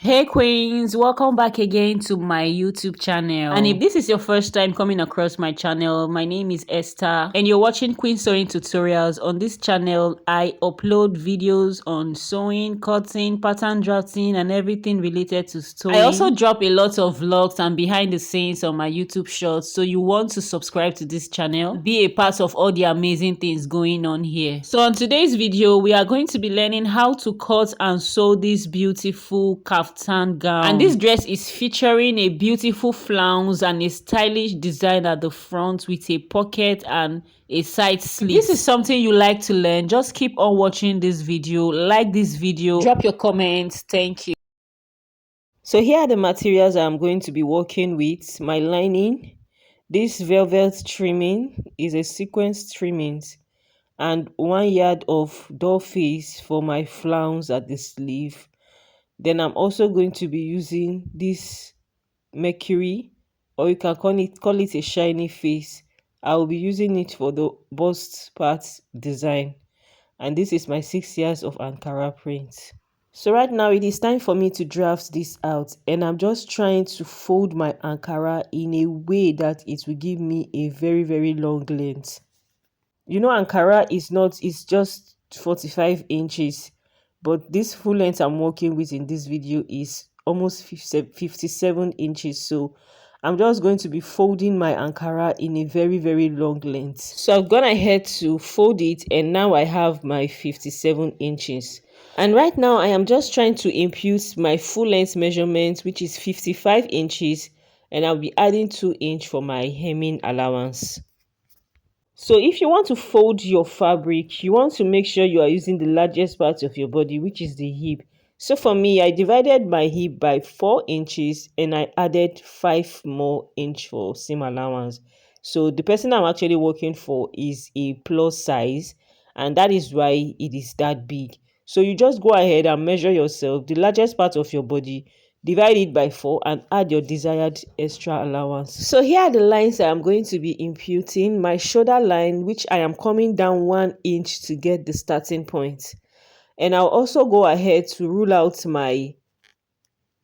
Hey queens, welcome back again to my YouTube channel. And if this is your first time coming across my channel, my name is Esther and you're watching Queen Sewing Tutorials. On this channel, I upload videos on sewing, cutting, pattern drafting and everything related to sewing. I also drop a lot of vlogs and behind the scenes on my YouTube shorts, so you want to subscribe to this channel, be a part of all the amazing things going on here. So on today's video, we are going to be learning how to cut and sew this beautiful kaftan gown, and this dress is featuring a beautiful flounce and a stylish design at the front with a pocket and a side slit. If this is something you like to learn, just keep on watching this video, like this video, drop your comments. Thank you. So here are the materials I'm going to be working with. My lining, this velvet trimming is a sequence trimming, and 1 yard of doll face for my flounce at the sleeve. Then I'm also going to be using this mercury, or you can call it a shiny face. I will be using it for the bust part design, and this is my 6 years of Ankara print. So right now it is time for me to draft this out, and I'm just trying to fold my Ankara in a way that it will give me a very long length. You know, Ankara is just 45 inches, but this full length I'm working with in this video is almost 57 inches. So I'm just going to be folding my Ankara in a very long length. So I've gone ahead to fold it, and now I have my 57 inches. And right now I am just trying to impute my full length measurement, which is 55 inches, and I'll be adding 2 inches for my hemming allowance. So if you want to fold your fabric, you want to make sure you are using the largest part of your body, which is the hip. So for me, I divided my hip by 4 inches and I added 5 more inches for seam allowance. So the person I'm actually working for is a plus size, and that is why it is that big. So you just go ahead and measure yourself, the largest part of your body, divide it by 4 and add your desired extra allowance. So here are the lines I'm going to be imputing. My shoulder line, which I am coming down 1 inch to get the starting point, and I'll also go ahead to rule out my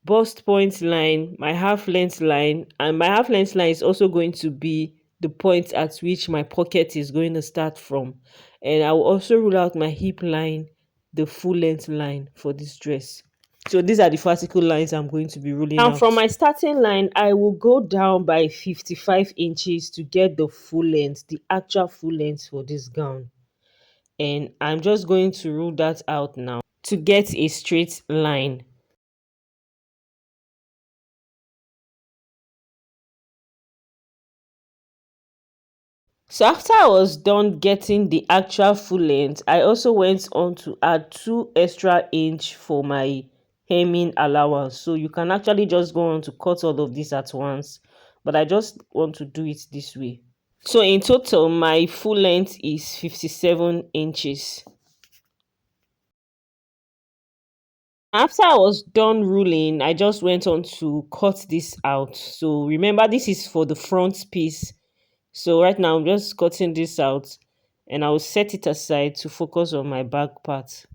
bust point line, my half length line, and my half length line is also going to be the point at which my pocket is going to start from. And I will also rule out my hip line, the full length line for this dress. So these are the vertical lines I'm going to be ruling out. And from my starting line, I will go down by 55 inches to get the full length, the actual full length for this gown. And I'm just going to rule that out now to get a straight line. So after I was done getting the actual full length, I also went on to add 2 extra inch for my hemming allowance. So you can actually just go on to cut all of this at once, but I just want to do it this way. So in total, my full length is 57 inches. After I was done ruling, I just went on to cut this out. So remember, this is for the front piece. So right now I'm just cutting this out, and I'll set it aside to focus on my back part.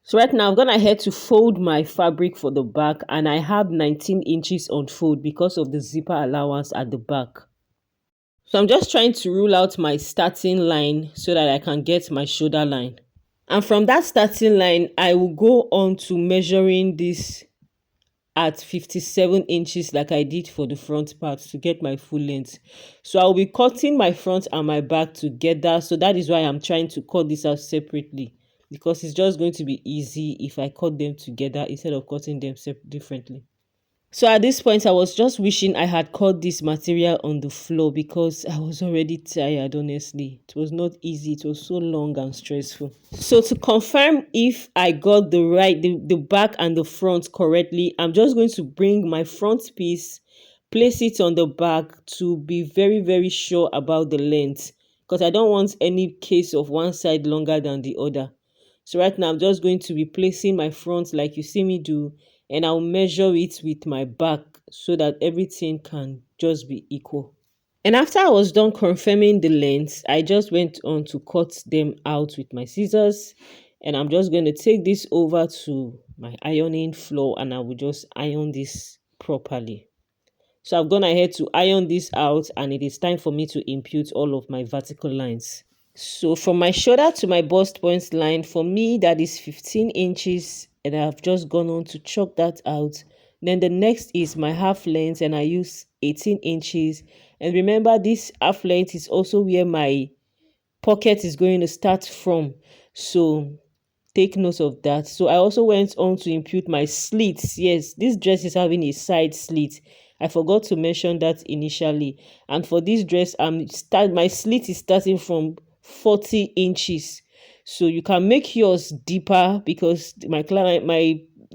So right now I'm gonna head to fold my fabric for the back, and I have 19 inches on fold because of the zipper allowance at the back. So I'm just trying to rule out my starting line so that I can get my shoulder line. And from that starting line, I will go on to measuring this at 57 inches like I did for the front part to get my full length. So I'll be cutting my front and my back together. So that is why I'm trying to cut this out separately, because it's just going to be easy if I cut them together instead of cutting them differently. So at this point, I was just wishing I had cut this material on the floor because I was already tired, honestly. It was not easy. It was so long and stressful. So to confirm if I got the back and the front correctly, I'm just going to bring my front piece, place it on the back to be very sure about the length, because I don't want any case of one side longer than the other. So right now, I'm just going to be placing my front like you see me do, and I'll measure it with my back so that everything can just be equal. And after I was done confirming the length, I just went on to cut them out with my scissors, And I'm just going to take this over to my ironing floor and I will just iron this properly. So I've gone ahead to iron this out and it is time for me to impute all of my vertical lines. So from my shoulder to my bust point line, for me that is 15 inches and I've just gone on to chalk that out. Then the next is my half length and I use 18 inches. And remember, this half length is also where my pocket is going to start from. So take note of that. So I also went on to impute my slits. Yes, this dress is having a side slit. I forgot to mention that initially. And for this dress, my slit is starting from 40 inches. So you can make yours deeper because the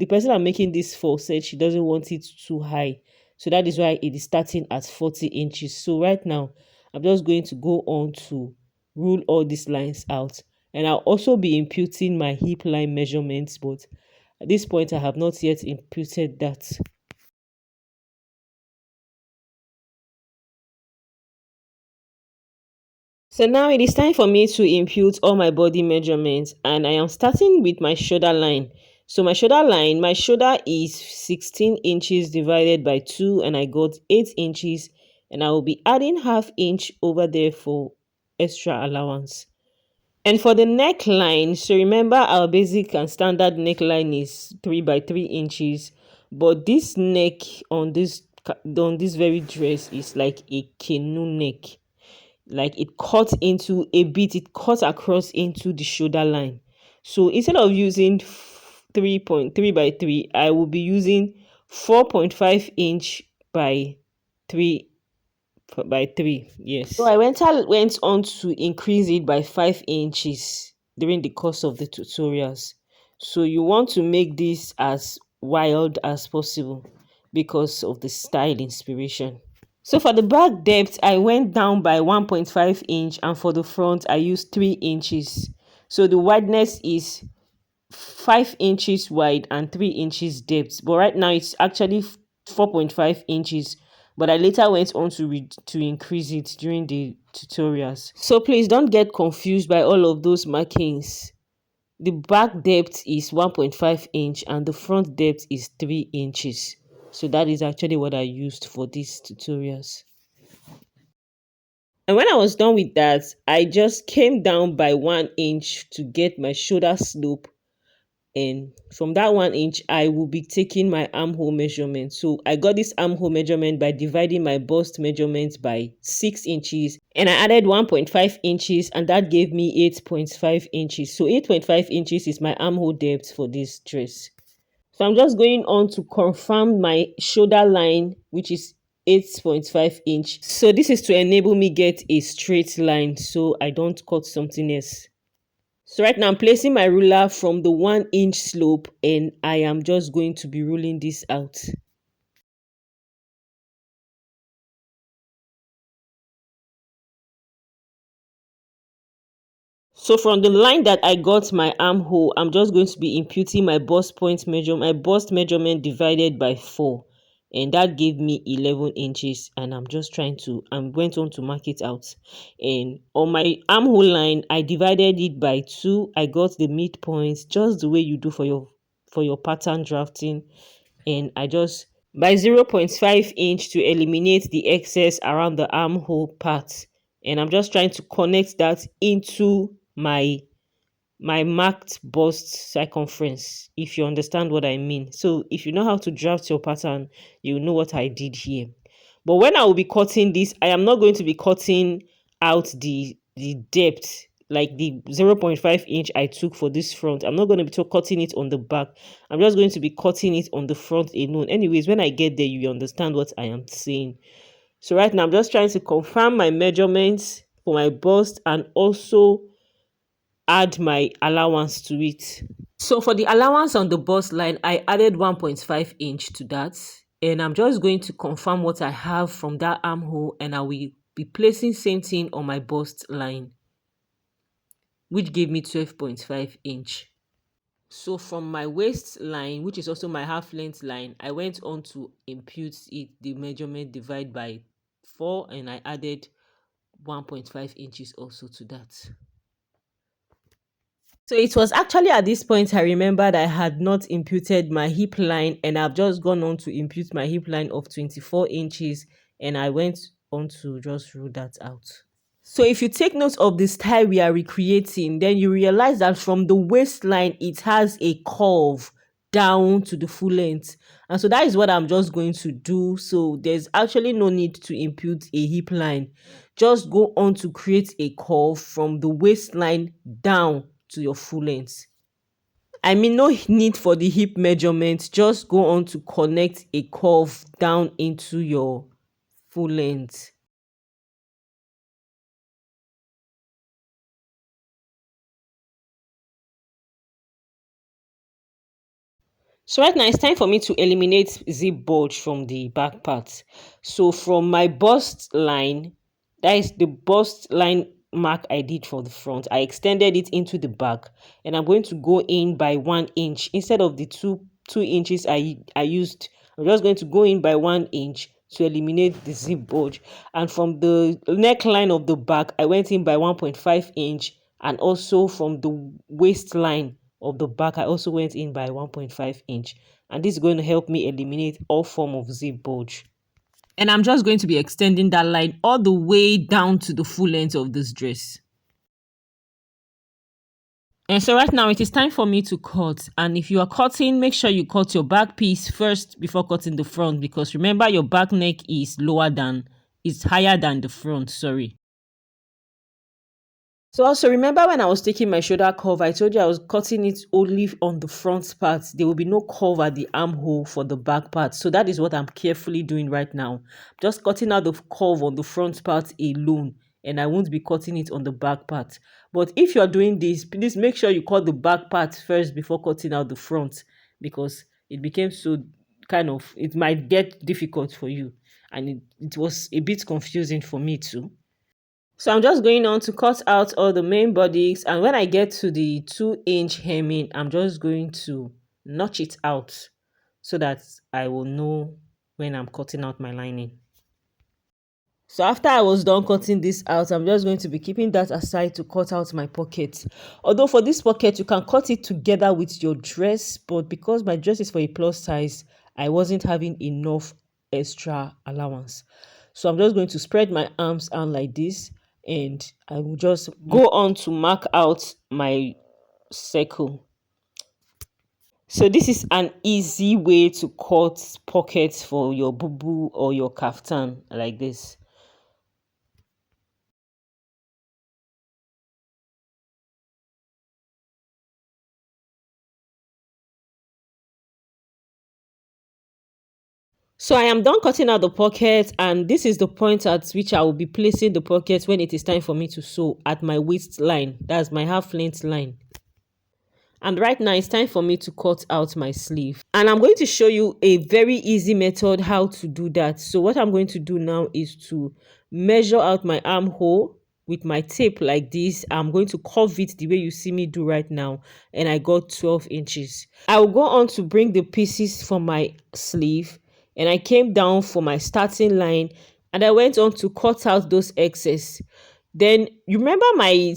person I'm making this for said she doesn't want it too high. So that is why it is starting at 40 inches. So right now, I'm just going to go on to rule all these lines out, and I'll also be imputing my hip line measurements, but at this point I have not yet imputed that. So now it is time for me to impute all my body measurements, and I am starting with my shoulder line. So my shoulder is 16 inches divided by 2 and I got 8 inches, and I will be adding half inch over there for extra allowance. And for the neckline, so remember our basic and standard neckline is 3 by 3 inches, but this neck on this very dress is like a canoe neck. Like it cuts into a bit, it cuts across into the shoulder line. So instead of using 3.3 by 3, I will be using 4.5 inch by 3 by 3. Yes. So I went on to increase it by 5 inches during the course of the tutorials. So you want to make this as wild as possible because of the style inspiration. So for the back depth, I went down by 1.5 inch, and for the front I used 3 inches. So the wideness is 5 inches wide and 3 inches depth, but right now it's actually 4.5 inches, but I later went on to increase it during the tutorials. So please don't get confused by all of those markings. The back depth is 1.5 inch and the front depth is 3 inches. So that is actually what I used for these tutorials. And when I was done with that, I just came down by 1 inch to get my shoulder slope, and from that 1 inch I will be taking my armhole measurement. So I got this armhole measurement by dividing my bust measurement by 6 inches, and I added 1.5 inches, and that gave me 8.5 inches. So 8.5 inches is my armhole depth for this dress. So I'm just going on to confirm my shoulder line, which is 8.5 inch. So this is to enable me get a straight line so I don't cut something else. So right now I'm placing my ruler from the 1 inch slope and I am just going to be ruling this out. So from the line that I got my armhole, I'm just going to be imputing my bust measurement divided by 4. And that gave me 11 inches, and I went on to mark it out. And on my armhole line, I divided it by 2. I got the midpoint just the way you do for your pattern drafting. And I just by 0.5 inch to eliminate the excess around the armhole part, and I'm just trying to connect that into my marked bust circumference, if you understand what I mean. So if you know how to draft your pattern, you know what I did here. But when I will be cutting this, I am not going to be cutting out the depth, like the 0.5 inch I took for this front. I'm not going to be cutting it on the back. I'm just going to be cutting it on the front alone. Anyways, when I get there, you understand what I am saying. So right now, I'm just trying to confirm my measurements for my bust and also add my allowance to it. So for the allowance on the bust line, I added 1.5 inch to that. And I'm just going to confirm what I have from that armhole, and I will be placing same thing on my bust line, which gave me 12.5 inch. So from my waist line, which is also my half length line, I went on to impute it, the measurement divide by 4, and I added 1.5 inches also to that. So it was actually at this point I remembered I had not imputed my hip line, and I've just gone on to impute my hip line of 24 inches, and I went on to just rule that out. So if you take note of the style we are recreating, then you realize that from the waistline, it has a curve down to the full length. And so that is what I'm just going to do. So there's actually no need to impute a hip line. Just go on to create a curve from the waistline down to your full length. I mean, no need for the hip measurement. Just go on to connect a curve down into your full length. So right now it's time for me to eliminate zip bulge from the back part. So from my bust line, that is the bust line mark I did for the front, I extended it into the back, and I'm going to go in by 1 inch instead of the two inches I used. I'm just going to go in by 1 inch to eliminate the zip bulge. And from the neckline of the back, I went in by 1.5 inch, and also from the waistline of the back, I also went in by 1.5 inch, and this is going to help me eliminate all form of zip bulge. And I'm just going to be extending that line all the way down to the full length of this dress. And so right now it is time for me to cut. And if you are cutting, make sure you cut your back piece first before cutting the front, because remember your back neck is higher than the front, sorry. So also remember when I was taking my shoulder curve, I told you I was cutting it only on the front part. There will be no curve at the armhole for the back part. So that is what I'm carefully doing right now. Just cutting out the curve on the front part alone, and I won't be cutting it on the back part. But if you're doing this, please make sure you cut the back part first before cutting out the front, because it became so it might get difficult for you. And it was a bit confusing for me too. So I'm just going on to cut out all the main bodies, and when I get to the 2 inch hemming, I'm just going to notch it out so that I will know when I'm cutting out my lining. So after I was done cutting this out, I'm just going to be keeping that aside to cut out my pocket. Although for this pocket, you can cut it together with your dress, but because my dress is for a plus size, I wasn't having enough extra allowance. So I'm just going to spread my arms out like this, and I will just go on to mark out my circle. So this is an easy way to cut pockets for your boo or your kaftan like this. So I am done cutting out the pocket, and this is the point at which I will be placing the pocket when it is time for me to sew at my waistline. That's my half length line. And right now it's time for me to cut out my sleeve. And I'm going to show you a very easy method how to do that. So what I'm going to do now is to measure out my armhole with my tape like this. I'm going to curve it the way you see me do right now, and I got 12 inches. I will go on to bring the pieces for my sleeve, and I came down for my starting line, and I went on to cut out those excess. Then you remember my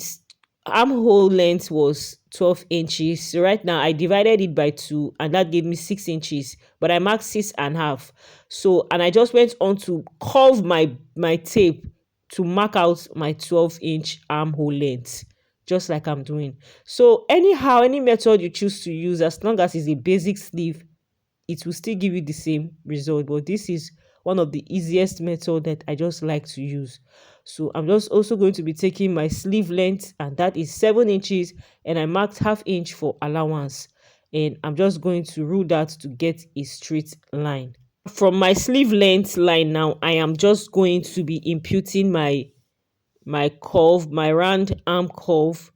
armhole length was 12 inches. So right now I divided it by 2, and that gave me 6 inches, but I marked 6.5. So, and I just went on to curve my tape to mark out my 12-inch armhole length, just like I'm doing. So anyhow, any method you choose to use, as long as it's a basic sleeve, it will still give you the same result. But this is one of the easiest method that I just like to use. So I'm just also going to be taking my sleeve length, and that is 7 inches, and I marked half inch for allowance, and I'm just going to rule that to get a straight line. From my sleeve length line now, I am just going to be imputing my curve, my round arm curve,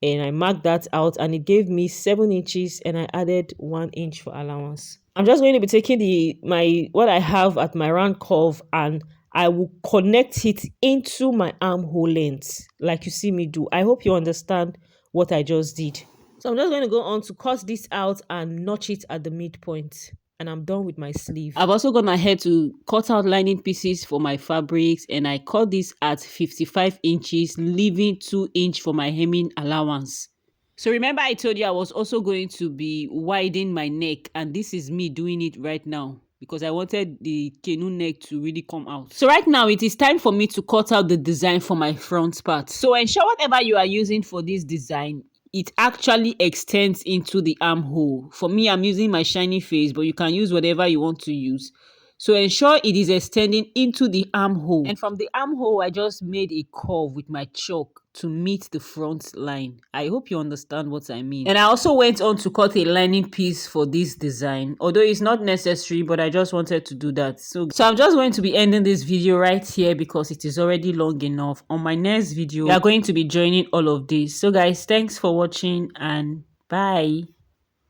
and I marked that out, and it gave me 7 inches, and I added 1 inch for allowance. I'm just going to be taking my what I have at my round curve, and I will connect it into my armhole length like you see me do. I hope you understand what I just did. So I'm just going to go on to cut this out and notch it at the midpoint, and I'm done with my sleeve. I've also gone ahead to cut out lining pieces for my fabrics, and I cut this at 55 inches, leaving 2 inch for my hemming allowance. So remember I told you I was also going to be widening my neck, and this is me doing it right now because I wanted the canoe neck to really come out. So right now it is time for me to cut out the design for my front part. So ensure whatever you are using for this design, it actually extends into the armhole. For me, I'm using my shiny face, but you can use whatever you want to use. So ensure it is extending into the armhole. And from the armhole, I just made a curve with my chalk to meet the front line. I hope you understand what I mean. And I also went on to cut a lining piece for this design, although it's not necessary, but I just wanted to do that. So I'm just going to be ending this video right here because it is already long enough. On my next video, we are going to be joining all of this. So guys, thanks for watching and bye.